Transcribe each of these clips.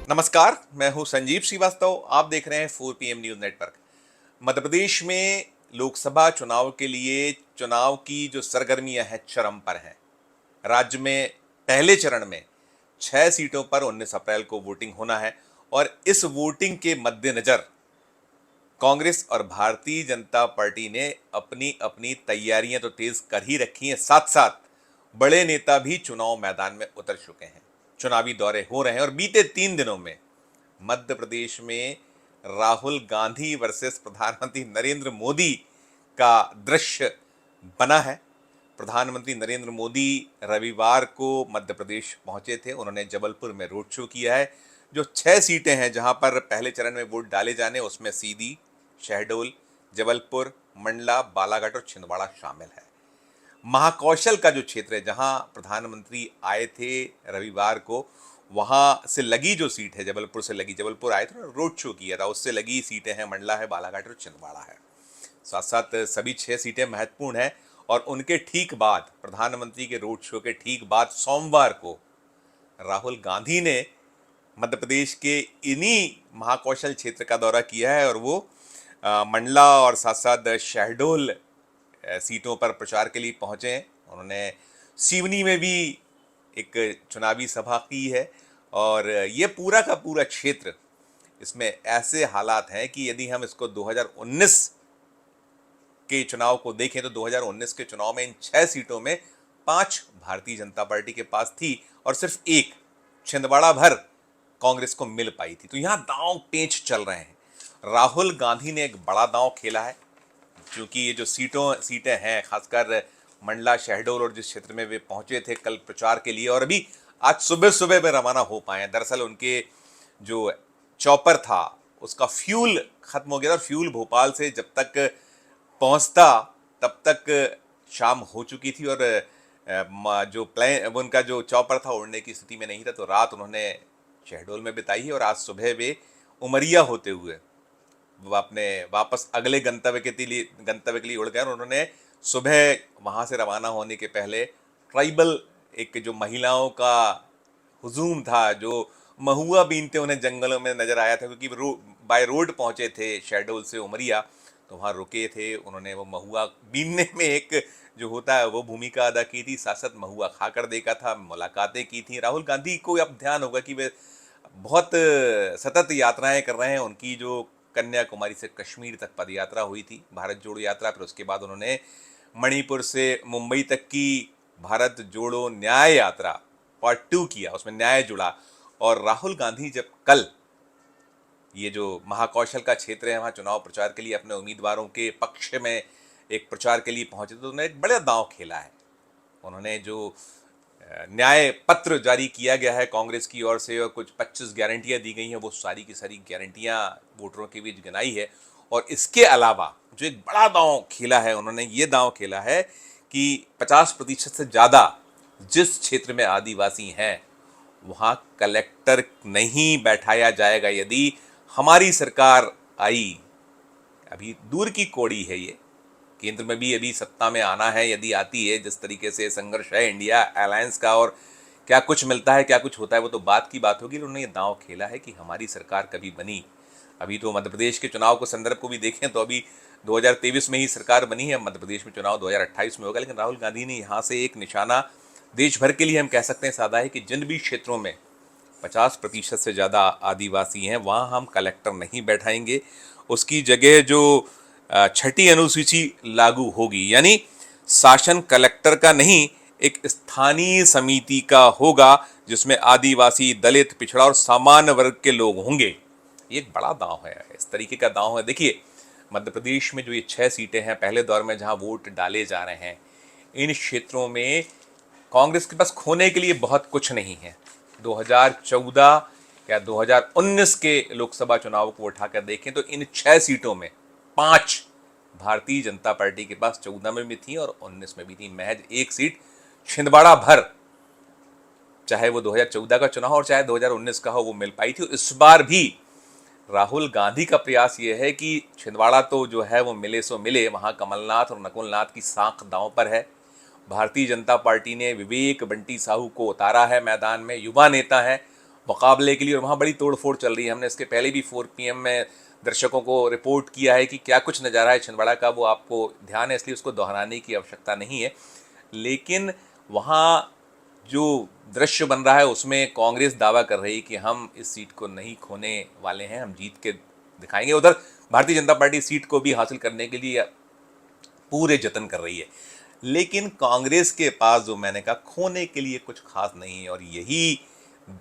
नमस्कार, मैं हूं संजीव श्रीवास्तव। आप देख रहे हैं 4 PM news network. Madhya Pradesh में लोकसभा चुनाव के लिए चुनाव की जो सरगर्मियां हैं चरम पर हैं। राज्य में पहले चरण में 6 सीटों पर 19 अप्रैल को वोटिंग होना है और इस वोटिंग के मद्देनजर कांग्रेस और भारतीय जनता पार्टी ने अपनी अपनी तैयारियां तो तेज कर ही रखी हैं, साथ साथ बड़े नेता भी चुनाव मैदान में उतर चुके हैं। चुनावी दौरे हो रहे हैं और बीते 3 दिनों में मध्य प्रदेश में राहुल गांधी वर्सेस प्रधानमंत्री नरेंद्र मोदी का दृश्य बना है। प्रधानमंत्री नरेंद्र मोदी रविवार को मध्य प्रदेश पहुंचे थे। उन्होंने जबलपुर में रोड शो किया है। जो 6 सीटें हैं जहां पर पहले चरण में वोट डाले जाने, उसमें सीधी, शहडोल, जबलपुर, मंडला, बालाघाट और छिंदवाड़ा शामिल है। महाकौशल का जो क्षेत्र है जहां प्रधानमंत्री आए थे रविवार को, वहां से लगी जो सीट है, जबलपुर से लगी, जबलपुर आए थे, रोड शो किया था, उससे लगी सीटें हैं मंडला है, बालाघाट और छिंदवाड़ा है। साथ साथ सभी 6 सीटें महत्वपूर्ण हैं और उनके ठीक बाद, प्रधानमंत्री के रोड शो के ठीक बाद सोमवार को राहुल गांधी ने मध्य प्रदेश के इन्हीं महाकौशल क्षेत्र का दौरा किया है और वो मंडला और साथ साथ शहडोल सीटों पर प्रचार के लिए पहुंचे हैं। उन्होंने सिवनी में भी एक चुनावी सभा की है और ये पूरा का पूरा क्षेत्र, इसमें ऐसे हालात हैं कि यदि हम इसको 2019 के चुनाव को देखें तो 2019 के चुनाव में इन 6 सीटों में 5 भारतीय जनता पार्टी के पास थी और सिर्फ एक, छिंदवाड़ा भर, कांग्रेस को मिल पाई थी। तो यहां दांव पेंच चल रहे हैं। राहुल गांधी ने एक बड़ा दांव खेला है, क्योंकि ये जो सीटें हैं, खासकर मंडला, शहडोल और जिस क्षेत्र में वे पहुंचे थे कल प्रचार के लिए, और अभी आज सुबह सुबह वे रवाना हो पाए हैं। दरअसल उनके जो चॉपर था उसका फ्यूल खत्म हो गया था। फ्यूल भोपाल से जब तक पहुंचता तब तक शाम हो चुकी थी और जो प्लेन, उनका जो चॉपर था उड़ने की स्थिति में नहीं था, तो रात उन्होंने शहडोल में बिताई है और आज सुबह वे उमरिया होते हुए वो अपने वापस अगले गंतव्य के लिए उड़ गए। और उन्होंने सुबह वहां से रवाना होने के पहले ट्राइबल, एक जो महिलाओं का हुजूम था, जो महुआ बीनते उन्हें जंगलों में नजर आया था, क्योंकि बाय रोड पहुंचे थे शहडोल से उमरिया, तो वहां रुके थे। उन्होंने वो महुआ बीनने में एक जो होता है वो भूमिका अदा की थी, साथ साथ महुआ खाकर देखा था, मुलाकातें की थी। राहुल गांधी को अब ध्यान होगा कि वे बहुत सतत यात्राएं कर रहे हैं। उनकी जो कन्याकुमारी से कश्मीर तक पद यात्रा हुई थी, भारत जोड़ो यात्रा, फिर उसके बाद उन्होंने मणिपुर से मुंबई तक की भारत जोड़ो न्याय यात्रा पार्ट 2 किया, उसमें न्याय जुड़ा। और राहुल गांधी जब कल ये जो महाकौशल का क्षेत्र है वहाँ चुनाव प्रचार के लिए अपने उम्मीदवारों के पक्ष में एक प्रचार के लिए पहुंचे, तो उन्होंने एक बड़ा दांव खेला है। उन्होंने जो न्याय पत्र जारी किया गया है कांग्रेस की ओर से और कुछ 25 गारंटियां दी गई हैं, वो सारी की सारी गारंटियां वोटरों के बीच गिनाई है। और इसके अलावा जो एक बड़ा दांव खेला है, उन्होंने ये दांव खेला है कि 50% से ज़्यादा जिस क्षेत्र में आदिवासी हैं वहाँ कलेक्टर नहीं बैठाया जाएगा यदि हमारी सरकार आई। अभी दूर की कौड़ी है ये, केंद्र में भी अभी सत्ता में आना है, यदि आती है, जिस तरीके से संघर्ष है इंडिया अलायंस का और क्या कुछ मिलता है क्या कुछ होता है वो तो बात की बात होगी। उन्होंने ये दांव खेला है कि हमारी सरकार कभी बनी। अभी तो मध्य प्रदेश के चुनाव को संदर्भ को भी देखें तो अभी 2023 में ही सरकार बनी है, मध्य प्रदेश में चुनाव 2028 में होगा। लेकिन राहुल गांधी ने यहाँ से एक निशाना देश भर के लिए हम कह सकते हैं साधा है कि जिन भी क्षेत्रों में 50% से ज़्यादा आदिवासी हैं वहाँ हम कलेक्टर नहीं बैठाएंगे, उसकी जगह जो छठी अनुसूची लागू होगी, यानी शासन कलेक्टर का नहीं एक स्थानीय समिति का होगा जिसमें आदिवासी, दलित, पिछड़ा और सामान्य वर्ग के लोग होंगे। ये एक बड़ा दांव है, इस तरीके का दांव है। देखिए मध्य प्रदेश में जो ये 6 सीटें हैं पहले दौर में जहां वोट डाले जा रहे हैं, इन क्षेत्रों में कांग्रेस के पास खोने के लिए बहुत कुछ नहीं है। 2014 या 2019 के लोकसभा चुनाव को उठाकर देखें तो इन 6 सीटों में 5 भारतीय जनता पार्टी के पास, 14 में भी थी और 19 में भी थी। महज एक सीट छिंदवाड़ा भर, चाहे वो 2014 का चुनाव हो और चाहे 2019 का हो, वो मिल पाई थी। इस बार भी राहुल गांधी का प्रयास ये है कि छिंदवाड़ा तो जो है वो मिले सो मिले, वहां कमलनाथ और नकुलनाथ की साख दांव पर है। भारतीय जनता पार्टी ने विवेक बंटी साहू को उतारा है मैदान में, युवा नेता है मुकाबले के लिए, और वहाँ बड़ी तोड़फोड़ चल रही है। हमने इसके पहले भी 4 PM में दर्शकों को रिपोर्ट किया है कि क्या कुछ नज़ारा है छिंदवाड़ा का, वो आपको ध्यान है, इसलिए उसको दोहराने की आवश्यकता नहीं है। लेकिन वहाँ जो दृश्य बन रहा है उसमें कांग्रेस दावा कर रही है कि हम इस सीट को नहीं खोने वाले हैं, हम जीत के दिखाएंगे। उधर भारतीय जनता पार्टी सीट को भी हासिल करने के लिए पूरे जतन कर रही है, लेकिन कांग्रेस के पास जो मैंने कहा खोने के लिए कुछ खास नहीं है, और यही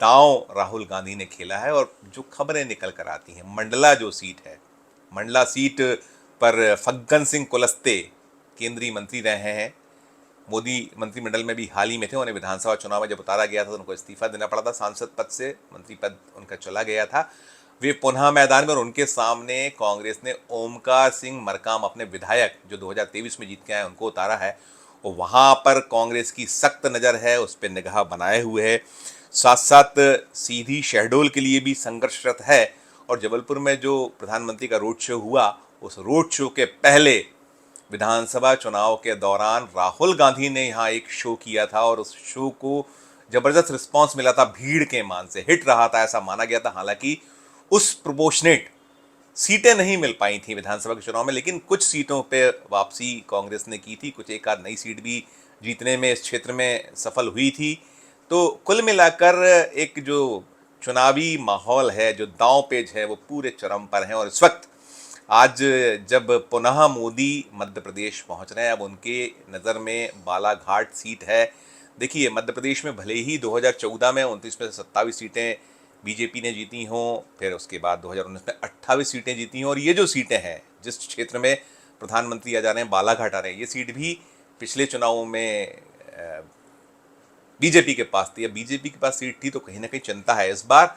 दांव राहुल गांधी ने खेला है। और जो खबरें निकल कर आती हैं, मंडला जो सीट है, मंडला सीट पर फग्गन सिंह कुलस्ते केंद्रीय मंत्री रहे हैं, मोदी मंत्रिमंडल में भी हाल ही में थे। उन्हें विधानसभा चुनाव में जब उतारा गया था तो उनको इस्तीफा देना पड़ा था सांसद पद से, मंत्री पद उनका चला गया था। वे पुनः मैदान में, और उनके सामने कांग्रेस ने ओमकार सिंह मरकाम, अपने विधायक जो 2023 में जीत के आए, उनको उतारा है। और वहाँ पर कांग्रेस की सख्त नज़र है, उस पर निगाह बनाए हुए है। साथ साथ सीधी शहडोल के लिए भी संघर्षरत है। और जबलपुर में जो प्रधानमंत्री का रोड शो हुआ, उस रोड शो के पहले विधानसभा चुनाव के दौरान राहुल गांधी ने यहाँ एक शो किया था, और उस शो को जबरदस्त रिस्पांस मिला था, भीड़ के मान से हिट रहा था, ऐसा माना गया था। हालांकि उस प्रोपोर्शनेट सीटें नहीं मिल पाई थी विधानसभा के चुनाव में, लेकिन कुछ सीटों पे वापसी कांग्रेस ने की थी, कुछ एक आध नई सीट भी जीतने में इस क्षेत्र में सफल हुई थी। तो कुल मिलाकर एक जो चुनावी माहौल है, जो दांव पेच है, वो पूरे चरम पर है। और इस वक्त आज जब पुनः मोदी मध्य प्रदेश पहुंच रहे हैं, अब उनके नज़र में बालाघाट सीट है। देखिए, मध्य प्रदेश में भले ही 2014 में 29 में से 27 सीटें बीजेपी ने जीती हों, फिर उसके बाद 2019 में 28 सीटें जीती हों, और ये जो सीटें हैं जिस क्षेत्र में प्रधानमंत्री आ जा रहे हैं, बालाघाट आ रहे हैं, ये सीट भी पिछले चुनावों में बीजेपी के पास थी। अब बीजेपी के पास सीट थी तो कहीं ना कहीं चिंता है। इस बार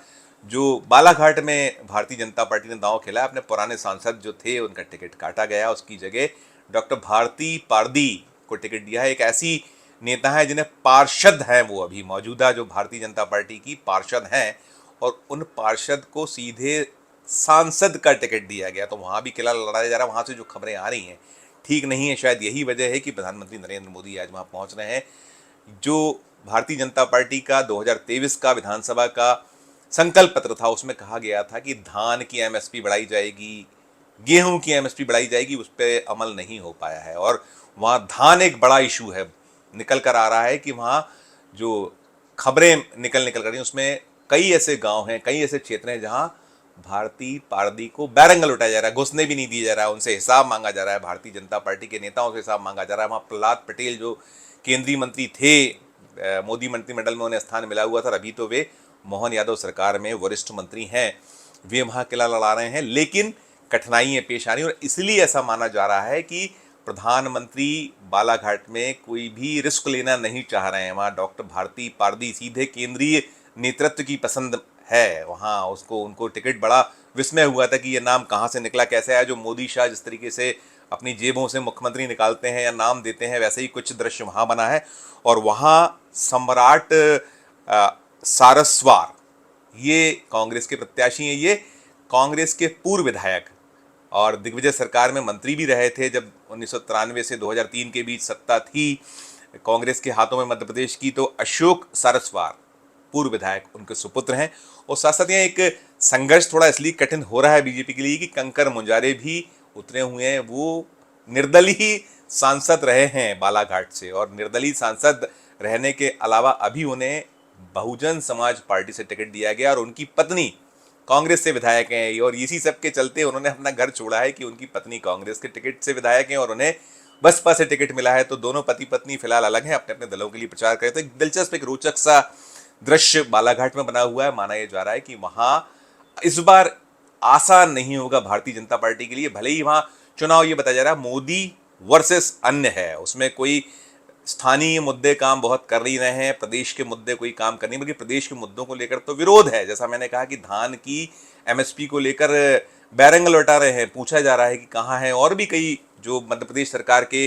जो बालाघाट में भारतीय जनता पार्टी ने दांव खेला, अपने पुराने सांसद जो थे उनका टिकट काटा गया, उसकी जगह डॉक्टर भारती पारदी को टिकट दिया है। एक ऐसी नेता है जिन्हें पार्षद हैं, वो अभी मौजूदा जो भारतीय जनता पार्टी की पार्षद हैं, और उन पार्षद को सीधे सांसद का टिकट दिया गया। तो वहाँ भी किला लड़ाया जा रहा है। वहाँ से जो खबरें आ रही हैं ठीक नहीं है। शायद यही वजह है कि प्रधानमंत्री नरेंद्र मोदी आज वहाँ पहुँच रहे हैं। जो भारतीय जनता पार्टी का 2023 का विधानसभा का संकल्प पत्र था, उसमें कहा गया था कि धान की एमएसपी बढ़ाई जाएगी, गेहूं की एमएसपी बढ़ाई जाएगी, उस पर अमल नहीं हो पाया है। और वहाँ धान एक बड़ा इशू है। निकल कर आ रहा है कि वहाँ जो खबरें निकल कर रही हैं उसमें कई ऐसे गांव हैं, कई ऐसे क्षेत्र हैं जहाँ भारतीय पारदी को बैरंगल उठाया जा रहा है, घुसने भी नहीं दिया जा रहा है, उनसे हिसाब मांगा जा रहा है, भारतीय जनता पार्टी के नेताओं से हिसाब मांगा जा रहा है। वहाँ प्रहलाद पटेल जो केंद्रीय मंत्री थे, मोदी मंत्रिमंडल में उन्हें स्थान मिला हुआ था, अभी तो वे मोहन यादव सरकार में वरिष्ठ मंत्री हैं, वे वहाँ किला लड़ा रहे हैं, लेकिन कठिनाइयाँ पेश आ रही हैं। और इसलिए ऐसा माना जा रहा है कि प्रधानमंत्री बालाघाट में कोई भी रिस्क लेना नहीं चाह रहे हैं। वहाँ डॉक्टर भारती पारदी सीधे केंद्रीय नेतृत्व की पसंद है, वहाँ उसको उनको टिकट बड़ा विस्मय हुआ था कि ये नाम कहाँ से निकला, कैसे आया। जो मोदी शाह जिस तरीके से अपनी जेबों से मुख्यमंत्री निकालते हैं या नाम देते हैं, वैसे ही कुछ दृश्य वहाँ बना है। और वहाँ सम्राट सारस्वार ये कांग्रेस के प्रत्याशी हैं। ये कांग्रेस के पूर्व विधायक और दिग्विजय सरकार में मंत्री भी रहे थे जब 1993 से 2003 के बीच सत्ता थी कांग्रेस के हाथों में मध्य प्रदेश की। तो अशोक सारस्वार पूर्व विधायक उनके सुपुत्र हैं। और साथ साथ यहाँ एक संघर्ष थोड़ा इसलिए कठिन हो रहा है बीजेपी के लिए कि कंकर मुंजारे भी उतरे हुए हैं। वो निर्दलीय सांसद रहे हैं बालाघाट से, और निर्दलीय सांसद रहने के अलावा अभी उन्हें बहुजन समाज पार्टी से टिकट दिया गया, और उनकी पत्नी कांग्रेस से विधायक हैं। और इसी सब के चलते उन्होंने अपना घर छोड़ा है कि उनकी पत्नी कांग्रेस के टिकट से विधायक हैं और उन्हें बसपा से टिकट मिला है। तो दोनों पति पत्नी फिलहाल अलग हैं, अपने अपने दलों के लिए प्रचार करे। तो एक दिलचस्प, एक रोचक सा दृश्य बालाघाट में बना हुआ है। माना यह जा रहा है कि वहां इस बार आसान नहीं होगा भारतीय जनता पार्टी के लिए। भले ही वहां चुनाव ये बताया जा रहा है मोदी वर्सेस अन्य है, उसमें कोई स्थानीय मुद्दे काम बहुत कर नहीं रहे हैं, प्रदेश के मुद्दे कोई काम कर नहीं, बल्कि प्रदेश के मुद्दों को लेकर तो विरोध है। जैसा मैंने कहा कि धान की एमएसपी को लेकर बैरंग लौटा रहे हैं, पूछा जा रहा है कि कहाँ है। और भी कई जो मध्य प्रदेश सरकार के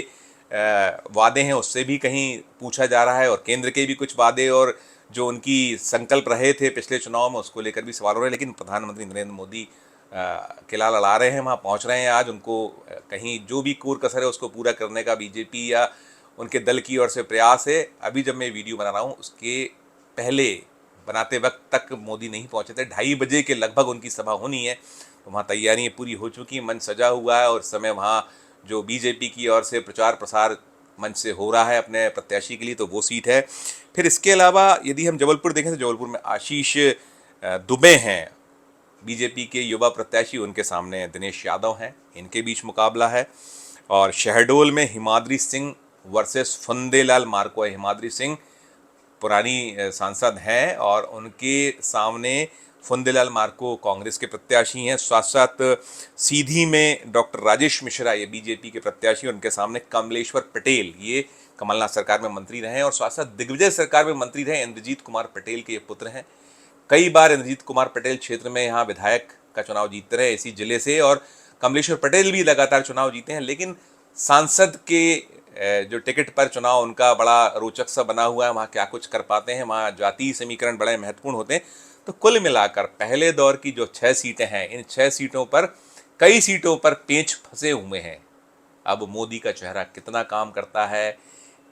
वादे हैं उससे भी कहीं पूछा जा रहा है, और केंद्र के भी कुछ वादे और जो उनकी संकल्प रहे थे पिछले चुनाव में उसको लेकर भी सवाल हो रहे हैं। लेकिन प्रधानमंत्री नरेंद्र मोदी किला लड़ा रहे हैं, वहाँ पहुँच रहे हैं आज। उनको कहीं जो भी कोर कसर है उसको पूरा करने का बीजेपी या उनके दल की ओर से प्रयास है। अभी जब मैं वीडियो बना रहा हूँ उसके पहले बनाते वक्त तक मोदी नहीं पहुंचे थे। 2:30 बजे के लगभग उनकी सभा होनी है, तो वहाँ तैयारियाँ पूरी हो चुकी हैं, मंच सजा हुआ है और इस समय वहाँ जो बीजेपी की ओर से प्रचार प्रसार मंच से हो रहा है अपने प्रत्याशी के लिए, तो वो सीट है। फिर इसके अलावा यदि हम जबलपुर देखें तो जबलपुर में आशीष दुबे हैं बीजेपी के युवा प्रत्याशी, उनके सामने दिनेश यादव हैं, इनके बीच मुकाबला है। और शहडोल में हिमाद्री सिंह वर्सेस फुंदेलाल मार्को है। हिमाद्री सिंह पुरानी सांसद हैं और उनके सामने फुंदेलाल मार्को कांग्रेस के प्रत्याशी हैं। साथ साथ सीधी में डॉक्टर राजेश मिश्रा ये बीजेपी के प्रत्याशी, उनके सामने कमलेश्वर पटेल, ये कमलनाथ सरकार में मंत्री रहे हैं और साथ साथ दिग्विजय सरकार में मंत्री रहे इंद्रजीत कुमार पटेल के ये पुत्र हैं। कई बार इंद्रजीत कुमार पटेल क्षेत्र में यहाँ विधायक का चुनाव जीतते रहे इसी जिले से, और कमलेश्वर पटेल भी लगातार चुनाव जीते हैं, लेकिन सांसद के जो टिकट पर चुनाव उनका बड़ा रोचक सा बना हुआ है। वहाँ क्या कुछ कर पाते हैं, वहाँ जातीय समीकरण बड़े महत्वपूर्ण होते हैं। तो कुल मिलाकर पहले दौर की जो 6 सीटें हैं, इन 6 सीटों पर कई सीटों पर पेंच फंसे हुए हैं। अब मोदी का चेहरा कितना काम करता है,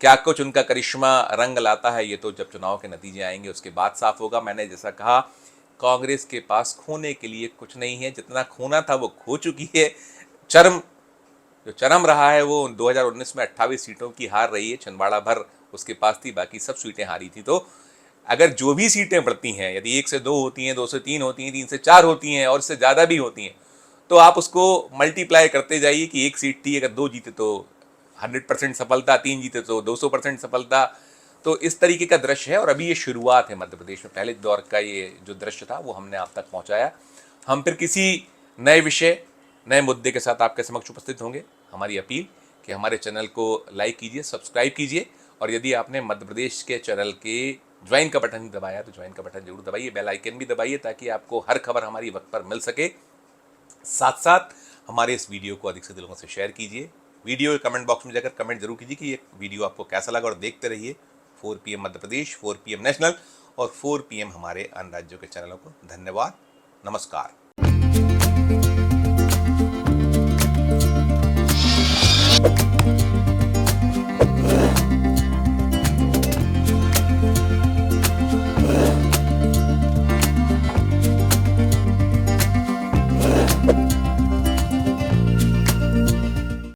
क्या कुछ उनका करिश्मा रंग लाता है, ये तो जब चुनाव के नतीजे आएंगे उसके बाद साफ होगा। मैंने जैसा कहा, कांग्रेस के पास खोने के लिए कुछ नहीं है, जितना खोना था वो खो चुकी है। जो चरम रहा है वो 2019 में 28 सीटों की हार रही है, छिंदवाड़ा भर उसके पास थी, बाकी सब सीटें हारी थी। तो अगर जो भी सीटें बढ़ती हैं, यदि 1 से 2 होती हैं, 2 से 3 होती हैं, 3 से 4 होती हैं और इससे ज़्यादा भी होती हैं, तो आप उसको मल्टीप्लाई करते जाइए कि 1 सीट थी, अगर 2 जीते तो 100% सफलता, 3 जीते तो 200% सफलता। तो इस तरीके का दृश्य है और अभी ये शुरुआत है मध्य प्रदेश में। पहले दौर का ये जो दृश्य था वो हमने आप तक पहुँचाया। हम फिर किसी नए विषय, नए मुद्दे के साथ आपके समक्ष उपस्थित होंगे। हमारी अपील कि हमारे चैनल को लाइक कीजिए, सब्सक्राइब कीजिए, और यदि आपने मध्य प्रदेश के चैनल के ज्वाइन का बटन दबाया तो ज्वाइन का बटन जरूर दबाइए, बेल आइकन भी दबाइए ताकि आपको हर खबर हमारी वक्त पर मिल सके। साथ साथ हमारे इस वीडियो को अधिक से अधिक लोगों से शेयर कीजिए। वीडियो के कमेंट बॉक्स में जाकर कमेंट जरूर कीजिए कि ये वीडियो आपको कैसा लगा, और देखते रहिए 4 PM Madhya Pradesh, 4 PM national और 4 PM हमारे अन्य राज्यों के चैनलों को। धन्यवाद, नमस्कार।